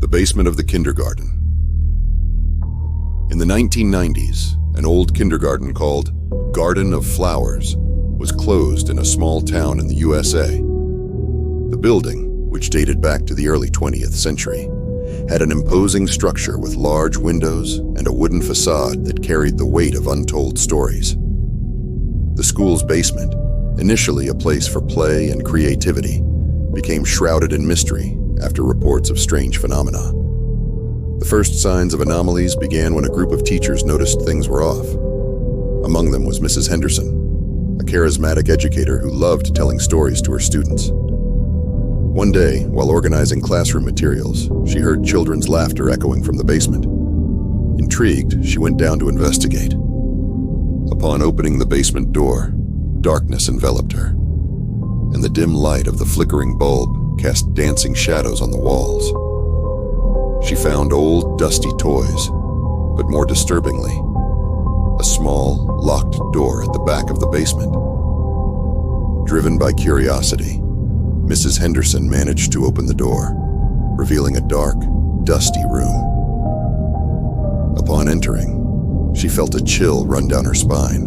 The basement of the kindergarten. In the 1990s, an old kindergarten called Garden of Flowers was closed in a small town in the USA. The building, which dated back to the early 20th century, had an imposing structure with large windows and a wooden facade that carried the weight of untold stories. The school's basement, initially a place for play and creativity, became shrouded in mystery after reports of strange phenomena. The first signs of anomalies began when a group of teachers noticed things were off. Among them was Mrs. Henderson, a charismatic educator who loved telling stories to her students. One day, while organizing classroom materials, she heard children's laughter echoing from the basement. Intrigued, she went down to investigate. Upon opening the basement door, darkness enveloped her, and the dim light of the flickering bulb cast dancing shadows on the walls. She found old, dusty toys, but more disturbingly, a small, locked door at the back of the basement. Driven by curiosity, Mrs. Henderson managed to open the door, revealing a dark, dusty room. Upon entering, she felt a chill run down her spine.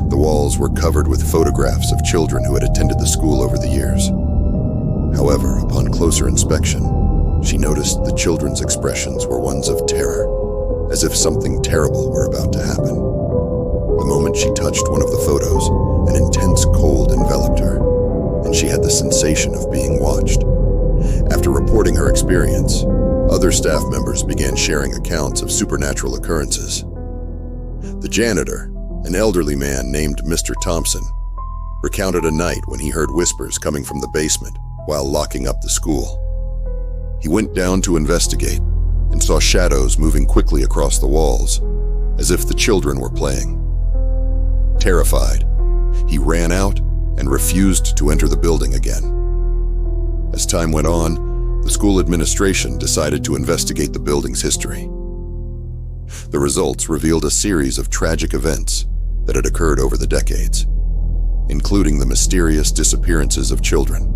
The walls were covered with photographs of children who had attended the school over the years. However, upon closer inspection, she noticed the children's expressions were ones of terror, as if something terrible were about to happen. The moment she touched one of the photos, an intense cold enveloped her, and she had the sensation of being watched. After reporting her experience, other staff members began sharing accounts of supernatural occurrences. The janitor, an elderly man named Mr. Thompson, recounted a night when he heard whispers coming from the basement while locking up the school. He went down to investigate and saw shadows moving quickly across the walls, as if the children were playing. Terrified, he ran out and refused to enter the building again. As time went on, the school administration decided to investigate the building's history. The results revealed a series of tragic events that had occurred over the decades, including the mysterious disappearances of children.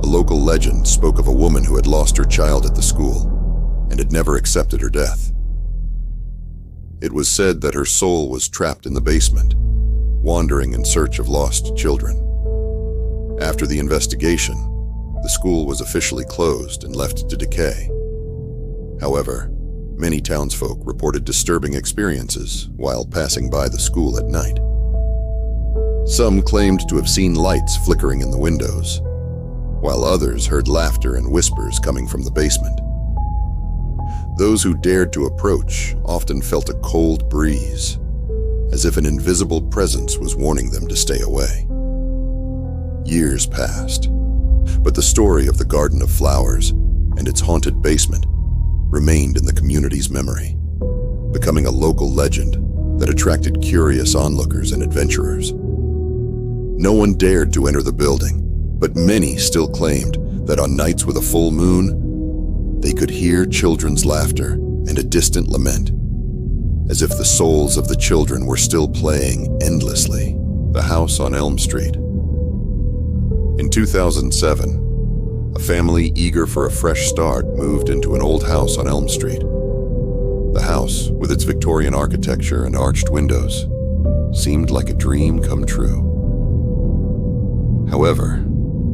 A local legend spoke of a woman who had lost her child at the school and had never accepted her death. It was said that her soul was trapped in the basement, wandering in search of lost children. After the investigation, the school was officially closed and left to decay. However, many townsfolk reported disturbing experiences while passing by the school at night. Some claimed to have seen lights flickering in the windows, while others heard laughter and whispers coming from the basement. Those who dared to approach often felt a cold breeze, as if an invisible presence was warning them to stay away. Years passed, but the story of the Garden of Flowers and its haunted basement remained in the community's memory, becoming a local legend that attracted curious onlookers and adventurers. No one dared to enter the building, but many still claimed that on nights with a full moon, they could hear children's laughter and a distant lament, as if the souls of the children were still playing endlessly. The House on Elm Street. In 2007, a family eager for a fresh start moved into an old house on Elm Street. The house, with its Victorian architecture and arched windows, seemed like a dream come true. However,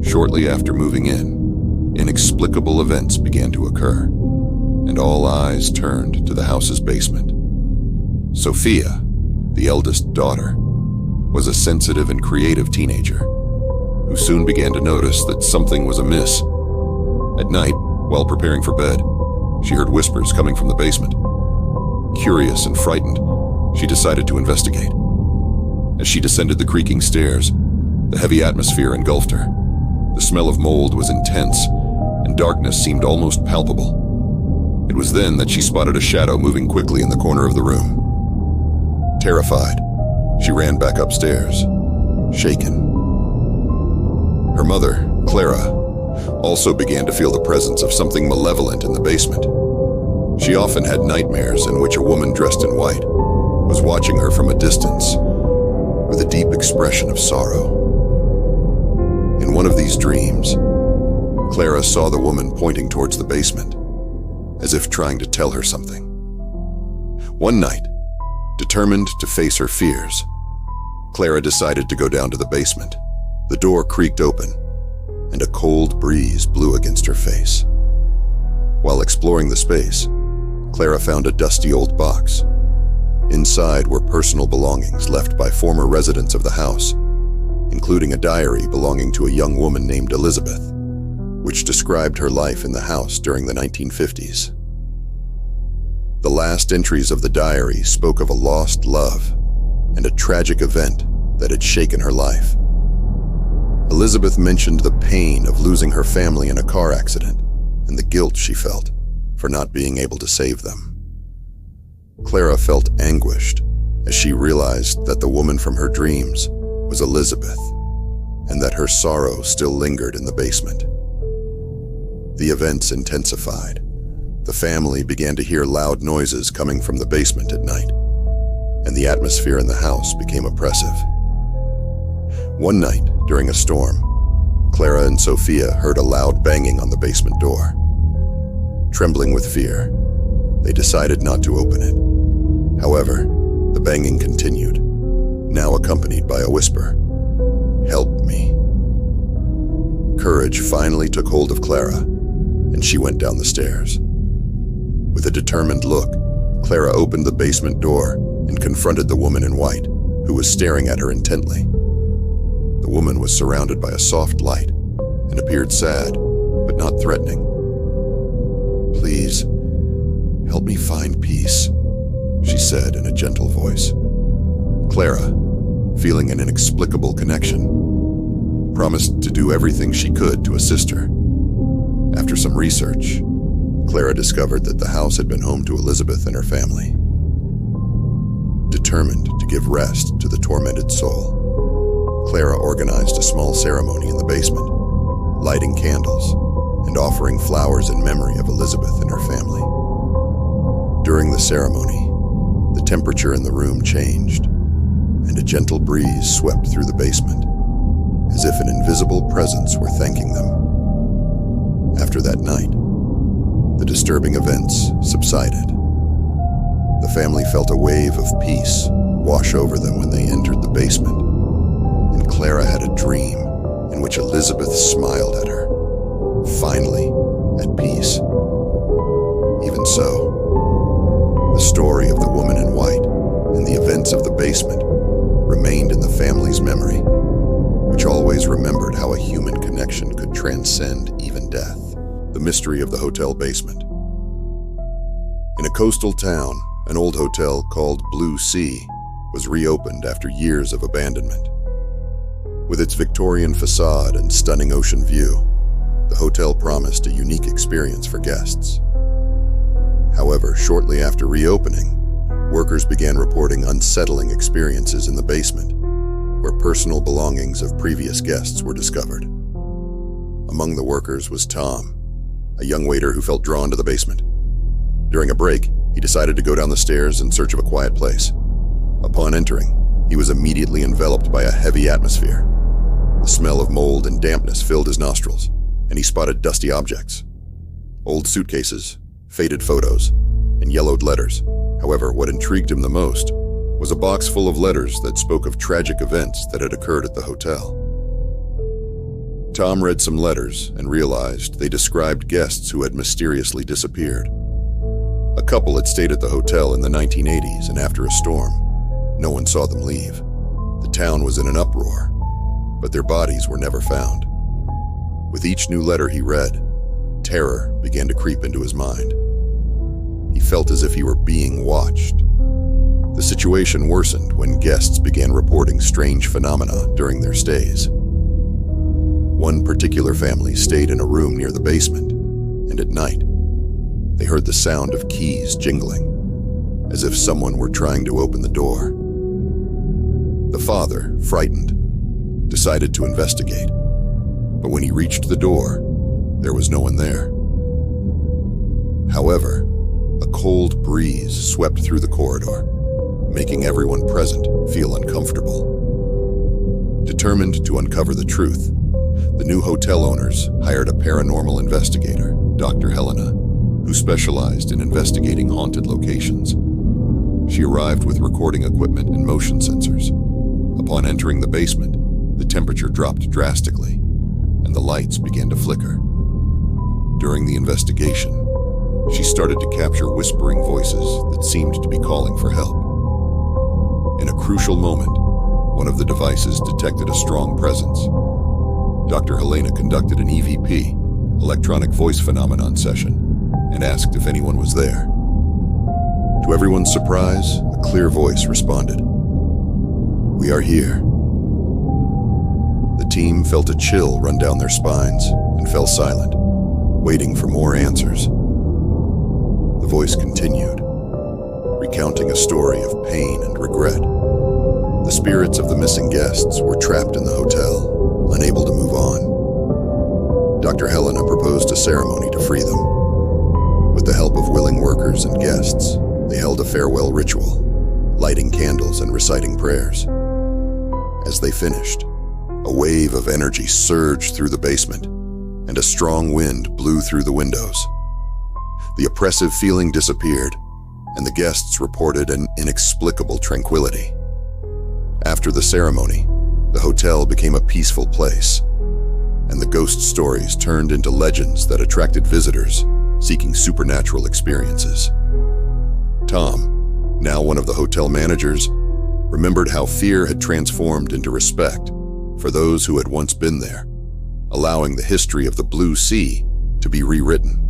shortly after moving in, inexplicable events began to occur, and all eyes turned to the house's basement. Sophia, the eldest daughter, was a sensitive and creative teenager who soon began to notice that something was amiss. At night, while preparing for bed, she heard whispers coming from the basement. Curious and frightened, she decided to investigate. As she descended the creaking stairs, the heavy atmosphere engulfed her. The smell of mold was intense, and darkness seemed almost palpable. It was then that she spotted a shadow moving quickly in the corner of the room. Terrified, she ran back upstairs, shaken. Her mother, Clara, also began to feel the presence of something malevolent in the basement. She often had nightmares in which a woman dressed in white was watching her from a distance with a deep expression of sorrow. In one of these dreams, Clara saw the woman pointing towards the basement, as if trying to tell her something. One night, determined to face her fears, Clara decided to go down to the basement. The door creaked open, and a cold breeze blew against her face. While exploring the space, Clara found a dusty old box. Inside were personal belongings left by former residents of the house, including a diary belonging to a young woman named Elizabeth, which described her life in the house during the 1950s. The last entries of the diary spoke of a lost love and a tragic event that had shaken her life. Elizabeth mentioned the pain of losing her family in a car accident and the guilt she felt for not being able to save them. Clara felt anguished as she realized that the woman from her dreams was Elizabeth, and that her sorrow still lingered in the basement. The events intensified. The family began to hear loud noises coming from the basement at night, and the atmosphere in the house became oppressive. One night, during a storm, Clara and Sophia heard a loud banging on the basement door. Trembling with fear, they decided not to open it. However, the banging continued, now accompanied by a whisper, "Help me." Courage finally took hold of Clara, and she went down the stairs. With a determined look, Clara opened the basement door and confronted the woman in white, who was staring at her intently. The woman was surrounded by a soft light and appeared sad, but not threatening. "Please, help me find peace," she said in a gentle voice. Clara, feeling an inexplicable connection, promised to do everything she could to assist her. After some research, Clara discovered that the house had been home to Elizabeth and her family. Determined to give rest to the tormented soul, Clara organized a small ceremony in the basement, lighting candles and offering flowers in memory of Elizabeth and her family. During the ceremony, the temperature in the room changed, and a gentle breeze swept through the basement, as if an invisible presence were thanking them. After that night, the disturbing events subsided. The family felt a wave of peace wash over them when they entered the basement, and Clara had a dream in which Elizabeth smiled at her, finally at peace. Even so, the story of the woman in white and the events of the basement remained in the family's memory, which always remembered how a human connection could transcend even death. The mystery of the hotel basement. In a coastal town, an old hotel called Blue Sea was reopened after years of abandonment. With its Victorian facade and stunning ocean view, the hotel promised a unique experience for guests. However, shortly after reopening, workers began reporting unsettling experiences in the basement, where personal belongings of previous guests were discovered. Among the workers was Tom, a young waiter who felt drawn to the basement. During a break, he decided to go down the stairs in search of a quiet place. Upon entering, he was immediately enveloped by a heavy atmosphere. The smell of mold and dampness filled his nostrils, and he spotted dusty objects. Old suitcases, faded photos, and yellowed letters. However, what intrigued him the most was a box full of letters that spoke of tragic events that had occurred at the hotel. Tom read some letters and realized they described guests who had mysteriously disappeared. A couple had stayed at the hotel in the 1980s, and after a storm, no one saw them leave. The town was in an uproar, but their bodies were never found. With each new letter he read, terror began to creep into his mind. He felt as if he were being watched. The situation worsened when guests began reporting strange phenomena during their stays. One particular family stayed in a room near the basement, and at night, they heard the sound of keys jingling, as if someone were trying to open the door. The father, frightened, decided to investigate, but when he reached the door, there was no one there. However, a cold breeze swept through the corridor, making everyone present feel uncomfortable. Determined to uncover the truth, The new hotel owners hired a paranormal investigator, Dr. Helena, who specialized in investigating haunted locations. She arrived with recording equipment and motion sensors. Upon entering the basement, the temperature dropped drastically, and the lights began to flicker. During the investigation, she started to capture whispering voices that seemed to be calling for help. In a crucial moment, one of the devices detected a strong presence. Dr. Helena conducted an EVP, electronic voice phenomenon session, and asked if anyone was there. To everyone's surprise, a clear voice responded, "We are here." The team felt a chill run down their spines and fell silent, waiting for more answers. The voice continued, recounting a story of pain and regret. The spirits of the missing guests were trapped in the hotel, unable to move on. Dr. Helena proposed a ceremony to free them. With the help of willing workers and guests, they held a farewell ritual, lighting candles and reciting prayers. As they finished, a wave of energy surged through the basement, and a strong wind blew through the windows. The oppressive feeling disappeared, and the guests reported an inexplicable tranquility. After the ceremony, the hotel became a peaceful place, and the ghost stories turned into legends that attracted visitors seeking supernatural experiences. Tom, now one of the hotel managers, remembered how fear had transformed into respect for those who had once been there, allowing the history of the Blue Sea to be rewritten.